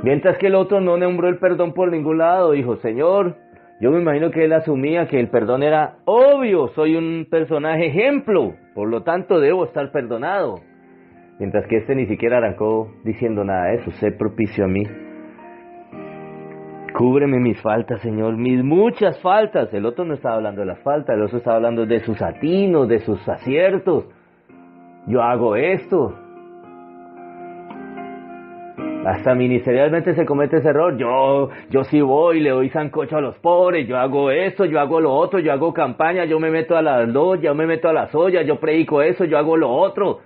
Mientras que el otro no nombró el perdón por ningún lado, dijo: Señor, yo me imagino que él asumía que el perdón era obvio, soy un personaje ejemplo, por lo tanto debo estar perdonado. Mientras que este ni siquiera arrancó diciendo nada de eso: sé propicio a mí. Cúbreme mis faltas, Señor, mis muchas faltas. El otro no estaba hablando de las faltas, el otro estaba hablando de sus atinos, de sus aciertos. Yo hago esto. Hasta ministerialmente se comete ese error. Yo sí voy, le doy sancocho a los pobres, yo hago esto, yo hago lo otro, yo hago campaña, yo me meto a la loya, yo me meto a las ollas, yo predico eso, yo hago lo otro.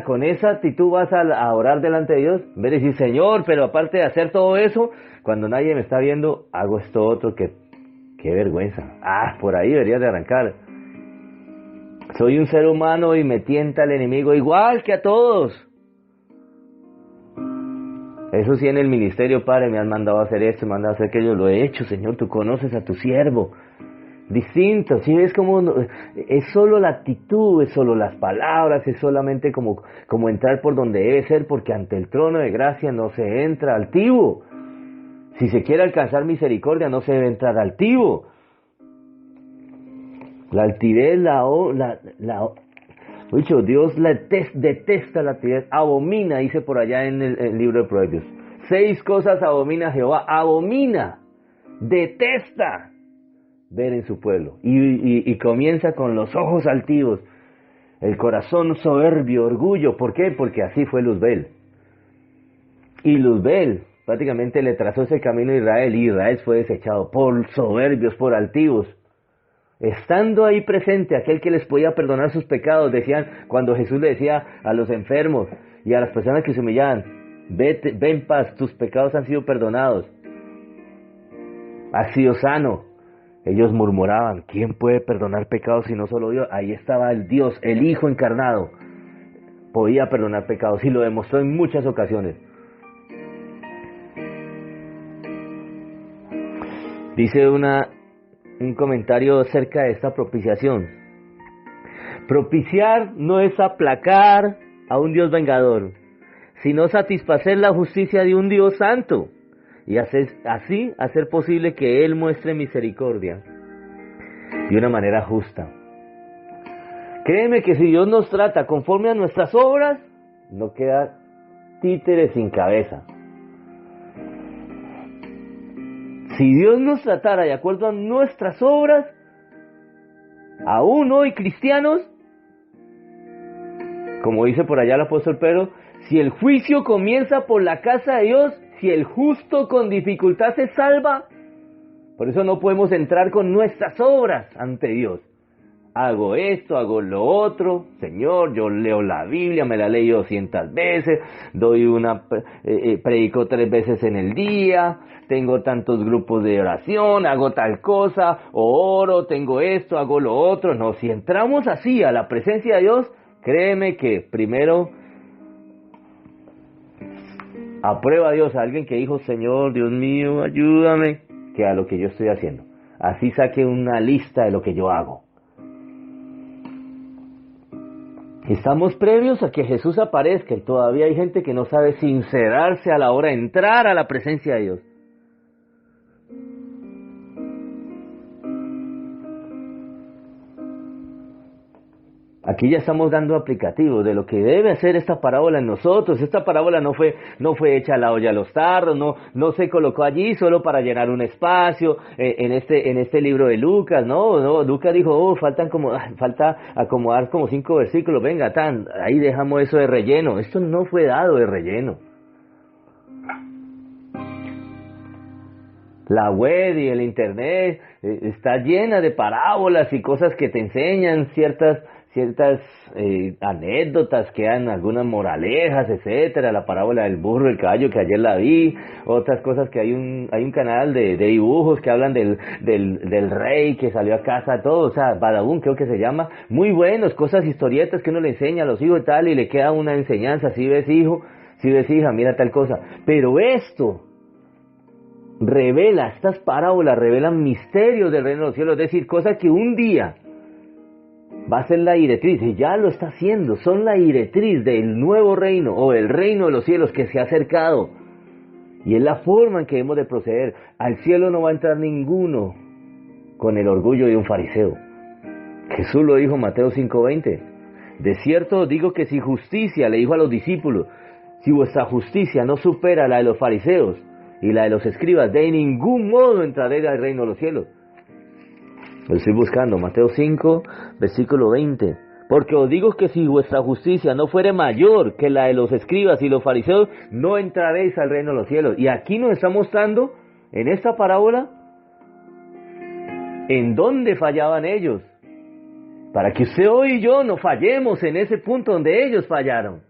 Con esa actitud vas a orar delante de Dios. En vez de decir: Señor, pero aparte de hacer todo eso, cuando nadie me está viendo, hago esto otro, qué vergüenza. Por ahí deberías de arrancar. Soy un ser humano y me tienta el enemigo igual que a todos. Eso sí, en el ministerio, Padre, me han mandado a hacer esto, me han mandado a hacer aquello. Lo he hecho, Señor, tú conoces a tu siervo. Distinto, ¿sí ves cómo es solo la actitud, es solo las palabras, es solamente como entrar por donde debe ser, porque ante el trono de gracia no se entra altivo. Si se quiere alcanzar misericordia, no se debe entrar altivo. La altivez, Dios detesta la altivez, abomina, dice por allá en el libro de Proverbios. 6 cosas abomina Jehová, abomina, detesta ver en su pueblo, y comienza con los ojos altivos, el corazón soberbio, orgullo. ¿Por qué? Porque así fue Luzbel, y Luzbel prácticamente le trazó ese camino a Israel, y Israel fue desechado por soberbios, por altivos. Estando ahí presente aquel que les podía perdonar sus pecados, decían, cuando Jesús le decía a los enfermos y a las personas que se humillaban: ve en paz, tus pecados han sido perdonados, has sido sano. Ellos murmuraban: ¿quién puede perdonar pecados si no solo Dios? Ahí estaba el Dios, el Hijo encarnado, podía perdonar pecados, y lo demostró en muchas ocasiones. Dice un comentario acerca de esta propiciación: propiciar no es aplacar a un Dios vengador, sino satisfacer la justicia de un Dios santo, y así hacer posible que Él muestre misericordia de una manera justa. Créeme que si Dios nos trata conforme a nuestras obras, no queda títere sin cabeza. Si Dios nos tratara de acuerdo a nuestras obras, aún hoy cristianos, como dice por allá el apóstol Pedro, si el juicio comienza por la casa de Dios, si el justo con dificultad se salva, Por eso no podemos entrar con nuestras obras ante Dios. Hago esto, hago lo otro, Señor, yo leo la Biblia, me la leo 200 veces, predico 3 veces en el día, tengo tantos grupos de oración, hago tal cosa, o oro, tengo esto, hago lo otro. No, si entramos así a la presencia de Dios, créeme que primero aprueba a Dios a alguien que dijo, Señor, Dios mío, ayúdame, que a lo que yo estoy haciendo. Así saque una lista de lo que yo hago. Estamos previos a que Jesús aparezca y todavía hay gente que no sabe sincerarse a la hora de entrar a la presencia de Dios. Aquí ya estamos dando aplicativos de lo que debe hacer esta parábola en nosotros. Esta parábola no fue hecha a la olla a los tarros, no se colocó allí solo para llenar un espacio en este libro de Lucas, no, Lucas dijo, falta acomodar como 5 versículos, venga, ahí dejamos eso de relleno. Esto no fue dado de relleno. La web y el internet está llena de parábolas y cosas que te enseñan ciertas anécdotas, que dan algunas moralejas, etcétera. La parábola del burro, el caballo, que ayer la vi. Otras cosas que hay un canal de dibujos que hablan del rey que salió a casa, todo, o sea, Badabun creo que se llama. Muy buenos, cosas, historietas que uno le enseña a los hijos y tal, y le queda una enseñanza. Si ves hijo, si ves hija, mira tal cosa. Pero estas parábolas revelan misterios del reino de los cielos, es decir, cosas que un día va a ser la directriz, y ya lo está haciendo, son la directriz del nuevo reino, o el reino de los cielos que se ha acercado, y es la forma en que debemos de proceder. Al cielo no va a entrar ninguno con el orgullo de un fariseo. Jesús lo dijo en Mateo 5:20, de cierto os digo que si justicia, le dijo a los discípulos, si vuestra justicia no supera la de los fariseos y la de los escribas, de ningún modo entraré al reino de los cielos. Lo estoy buscando, Mateo 5, versículo 20. Porque os digo que si vuestra justicia no fuere mayor que la de los escribas y los fariseos, no entraréis al reino de los cielos. Y aquí nos está mostrando, en esta parábola, en dónde fallaban ellos. Para que usted hoy y yo no fallemos en ese punto donde ellos fallaron.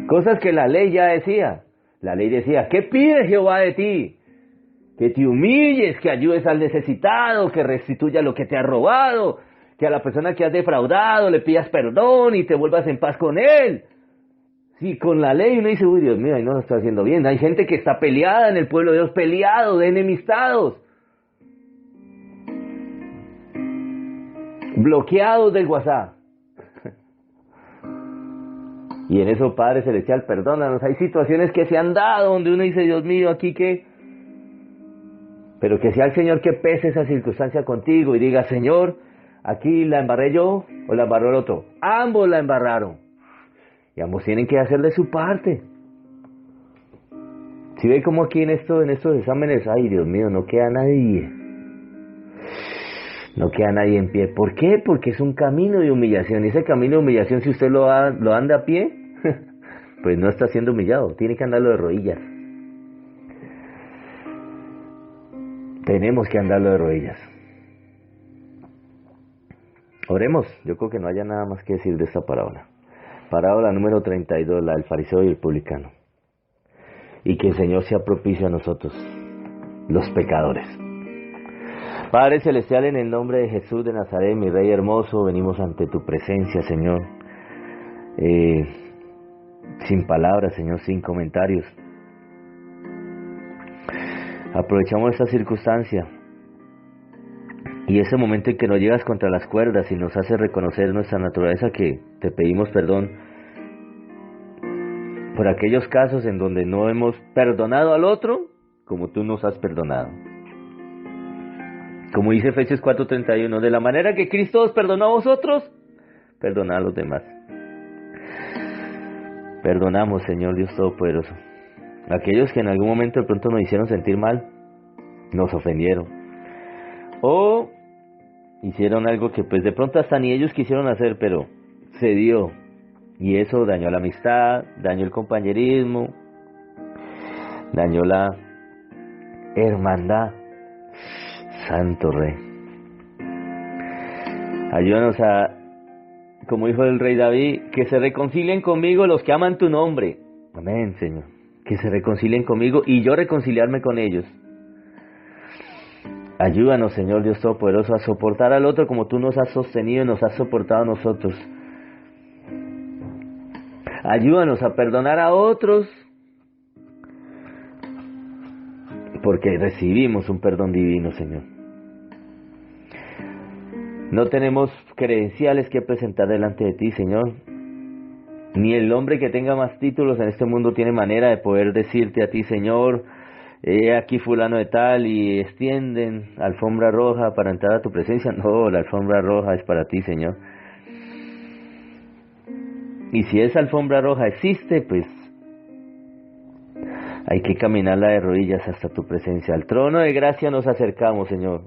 Cosas que la ley ya decía. La ley decía, ¿qué pide Jehová de ti? Que te humilles, que ayudes al necesitado, que restituya lo que te ha robado, que a la persona que has defraudado le pidas perdón y te vuelvas en paz con él. Sí, con la ley uno dice, uy, Dios mío, ahí no lo estoy haciendo bien. Hay gente que está peleada en el pueblo de Dios, peleados, de enemistados, bloqueados del WhatsApp. Y en eso, Padre Celestial, perdónanos. Hay situaciones que se han dado donde uno dice, Dios mío, ¿aquí qué? Pero que sea el Señor que pese esa circunstancia contigo y diga, Señor, aquí la embarré yo o la embarró el otro. Ambos la embarraron. Y ambos tienen que hacer de su parte. Si ve como aquí en estos exámenes, ay Dios mío, no queda nadie. No queda nadie en pie. ¿Por qué? Porque es un camino de humillación. Y ese camino de humillación, si usted lo anda a pie, pues no está siendo humillado. Tiene que andarlo de rodillas. Tenemos que andarlo de rodillas. Oremos. Yo creo que no haya nada más que decir de esta parábola. Parábola número 32, la del fariseo y el publicano. Y que el Señor sea propicio a nosotros, los pecadores. Padre Celestial, en el nombre de Jesús de Nazaret, mi Rey hermoso, venimos ante tu presencia, Señor. Sin palabras, Señor, sin comentarios. Aprovechamos esta circunstancia y ese momento en que nos llegas contra las cuerdas y nos hace reconocer nuestra naturaleza, que te pedimos perdón por aquellos casos en donde no hemos perdonado al otro como tú nos has perdonado. Como dice Efesios 4:31, de la manera que Cristo os perdonó a vosotros, perdonad a los demás. Perdonamos, Señor Dios Todopoderoso. Aquellos que en algún momento de pronto nos hicieron sentir mal, nos ofendieron, o hicieron algo que pues de pronto hasta ni ellos quisieron hacer, pero se dio, y eso dañó la amistad, dañó el compañerismo, dañó la hermandad. Santo Rey. Ayúdanos a, como dijo el rey David, que se reconcilien conmigo los que aman tu nombre. Amén, Señor. Que se reconcilien conmigo y yo reconciliarme con ellos. Ayúdanos, Señor Dios Todopoderoso, a soportar al otro como tú nos has sostenido y nos has soportado a nosotros. Ayúdanos a perdonar a otros, porque recibimos un perdón divino, Señor. No tenemos credenciales que presentar delante de ti, Señor. Ni el hombre que tenga más títulos en este mundo tiene manera de poder decirte a ti, Señor, aquí fulano de tal, y extienden alfombra roja para entrar a tu presencia. No, la alfombra roja es para ti, Señor. Y si esa alfombra roja existe, pues hay que caminarla de rodillas hasta tu presencia. Al trono de gracia nos acercamos, Señor.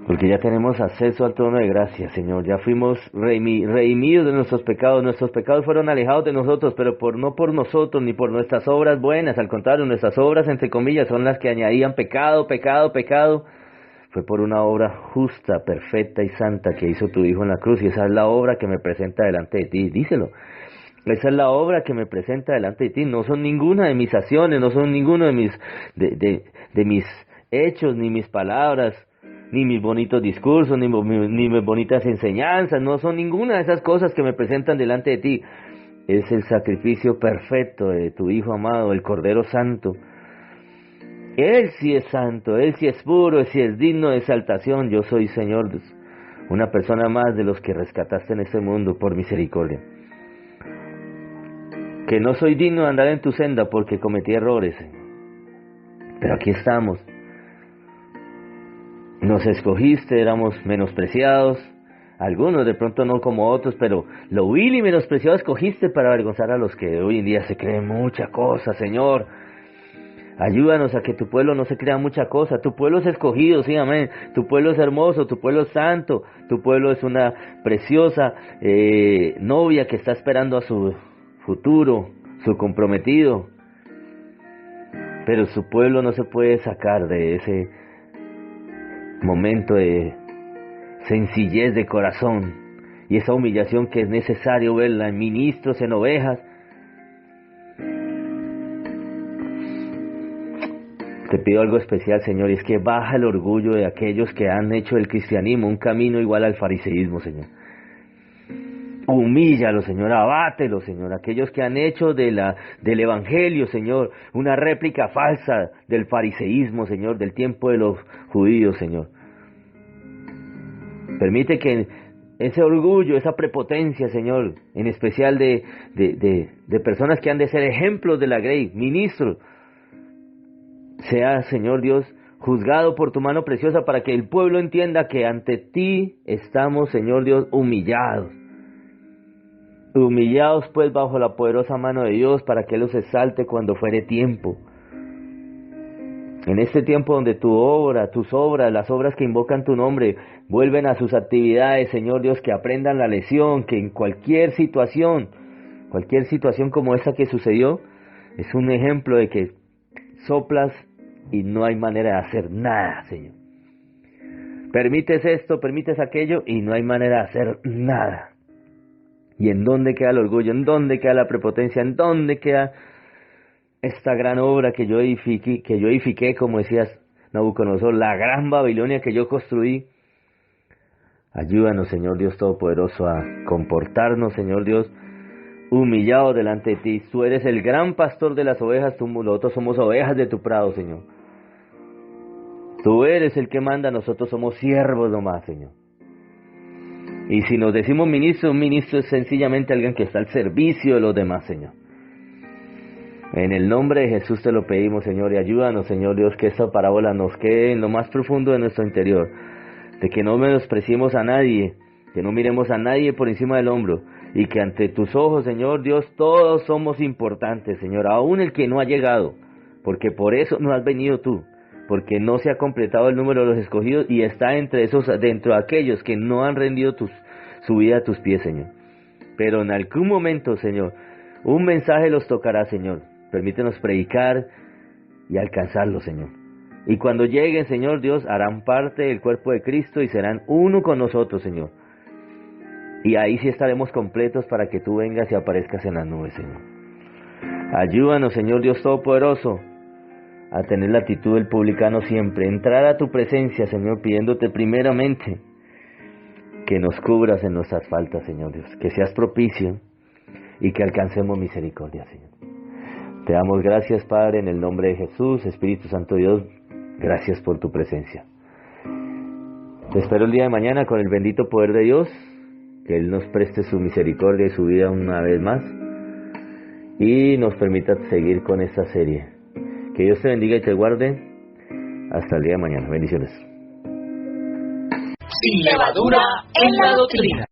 Porque ya tenemos acceso al trono de gracia, Señor. Ya fuimos redimidos de nuestros pecados. Nuestros pecados fueron alejados de nosotros, pero no por nosotros, ni por nuestras obras buenas. Al contrario, nuestras obras, entre comillas, son las que añadían pecado. Fue por una obra justa, perfecta y santa que hizo tu Hijo en la cruz. Y esa es la obra que me presenta delante de ti. Díselo. Esa es la obra que me presenta delante de ti. No son ninguna de mis acciones, no son ninguno de mis hechos, ni mis palabras, ni mis bonitos discursos, ni mis bonitas enseñanzas. No son ninguna de esas cosas que me presentan delante de ti. Es el sacrificio perfecto de tu Hijo amado, el Cordero Santo. Él sí es santo, Él sí es puro, Él sí es digno de exaltación. Yo soy, Señor, una persona más de los que rescataste en este mundo por misericordia. Que no soy digno de andar en tu senda porque cometí errores, pero aquí estamos. Nos escogiste, éramos menospreciados, algunos de pronto no como otros, pero lo vil y menospreciado escogiste para avergonzar a los que hoy en día se creen mucha cosa, Señor. Ayúdanos a que tu pueblo no se crea mucha cosa. Tu pueblo es escogido, sí, amén. Tu pueblo es hermoso, tu pueblo es santo, tu pueblo es una preciosa novia que está esperando a su futuro, su comprometido. Pero su pueblo no se puede sacar de ese momento de sencillez de corazón y esa humillación que es necesario verla en ministros, en ovejas. Te pido algo especial, Señor, y es que baja el orgullo de aquellos que han hecho del cristianismo un camino igual al fariseísmo, Señor. Humíllalo, Señor, abátelo, Señor. Aquellos que han hecho del evangelio, Señor, una réplica falsa del fariseísmo, Señor, del tiempo de los judíos, Señor. Permite que ese orgullo, esa prepotencia, Señor, en especial de personas que han de ser ejemplos de la grey, ministros, sea, Señor Dios, juzgado por tu mano preciosa para que el pueblo entienda que ante ti estamos, Señor Dios, humillados. Humillados pues bajo la poderosa mano de Dios para que Él los exalte cuando fuere tiempo. En este tiempo donde tu obra, tus obras, las obras que invocan tu nombre, vuelven a sus actividades, Señor Dios, que aprendan la lección, que en cualquier situación como esa que sucedió, es un ejemplo de que soplas y no hay manera de hacer nada, Señor. Permites esto, permites aquello y no hay manera de hacer nada. ¿Y en dónde queda el orgullo? ¿En dónde queda la prepotencia? ¿En dónde queda esta gran obra que yo edifiqué, como decías Nabucodonosor, la gran Babilonia que yo construí? Ayúdanos, Señor Dios Todopoderoso, a comportarnos, Señor Dios, humillados delante de ti. Tú eres el gran pastor de las ovejas, nosotros somos ovejas de tu prado, Señor. Tú eres el que manda, nosotros somos siervos nomás, Señor. Y si nos decimos ministro, un ministro es sencillamente alguien que está al servicio de los demás, Señor. En el nombre de Jesús te lo pedimos, Señor, y ayúdanos, Señor Dios, que esta parábola nos quede en lo más profundo de nuestro interior, de que no menospreciemos a nadie, que no miremos a nadie por encima del hombro, y que ante tus ojos, Señor Dios, todos somos importantes, Señor, aún el que no ha llegado, porque por eso no has venido tú, porque no se ha completado el número de los escogidos y está dentro de aquellos que no han rendido su vida a tus pies, Señor. Pero en algún momento, Señor, un mensaje los tocará, Señor. Permítenos predicar y alcanzarlos, Señor. Y cuando lleguen, Señor Dios, harán parte del cuerpo de Cristo y serán uno con nosotros, Señor. Y ahí sí estaremos completos para que tú vengas y aparezcas en las nubes, Señor. Ayúdanos, Señor Dios Todopoderoso, a tener la actitud del publicano siempre. Entrar a tu presencia, Señor, pidiéndote primeramente que nos cubras en nuestras faltas, Señor Dios. Que seas propicio y que alcancemos misericordia, Señor. Te damos gracias, Padre, en el nombre de Jesús. Espíritu Santo Dios, gracias por tu presencia. Te espero el día de mañana con el bendito poder de Dios, que Él nos preste su misericordia y su vida una vez más, y nos permita seguir con esta serie. Que Dios te bendiga y te guarde. Hasta el día de mañana. Bendiciones.
Sin levadura en la doctrina.